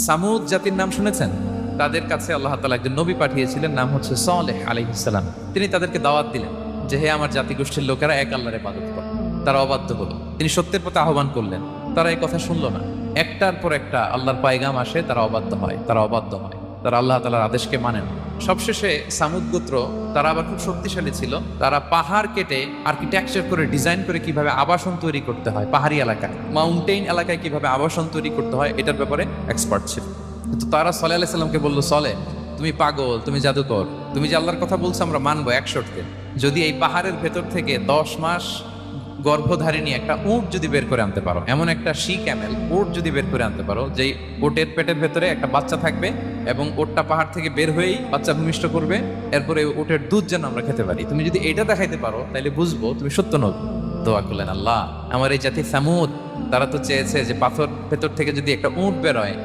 সামুদ জাতির নাম শুনেছেন? তাদের কাছে আল্লাহ তাআলা একজন নবী পাঠিয়েছিলেন, নাম হচ্ছে সালেহ আলাইহিস সালাম। তিনি তাদেরকে দাওয়াত দিলেন যে হে আমার জাতিগোষ্ঠীর লোকেরা, এক আল্লাহর ইবাদত করো। তারা অবাধ্য হলো। তিনি সত্যের পথে আহ্বান করলেন, তারা এই কথা শুনলো না। একটার পর একটা আল্লাহর পায়গাম আসে, তারা অবাধ্য হয়, তারা আল্লাহ তাআলার আদেশকে মানে না। সবশেষে সামুদ গোত্র, তারা আবার খুব শক্তিশালী ছিল। তারা পাহাড় কেটে আর্কিটেকচার করে ডিজাইন করে কিভাবে আবাসন তৈরি করতে হয়, পাহাড়ি এলাকায় মাউন্টেইন এলাকায় কিভাবে আবাসন তৈরি করতে হয় এটার ব্যাপারে এক্সপার্ট ছিল। কিন্তু তারা সালেহ আলাইহিস সালামকে বললো, সলে তুমি পাগল, তুমি জাদুকর, তুমি যে আল্লাহর কথা বলছো আমরা মানবো এক শর্তে, যদি এই পাহাড়ের ভেতর থেকে 10 মাস গর্ভধারিণী একটা উট যদি বের করে আনতে পারো, এমন একটা শি ক্যামেল উট যদি বের করে আনতে পারো, যেই ওটের পেটের ভেতরে একটা বাচ্চা থাকবে এবং ওটটা পাহাড় থেকে বের হয়েই বাচ্চা ভূমিষ্ঠ করবে, এরপরে ওটের দুধ যেন আমরা খেতে পারি, তুমি যদি এটা দেখাইতে পারো তাহলে বুঝবো তুমি সত্য নবী। দোয়া করলেন, আল্লাহ আমার এই জাতি সামুদ, তারা তো চেয়েছে যে পাথর ভেতর থেকে যদি একটা উট বের হয়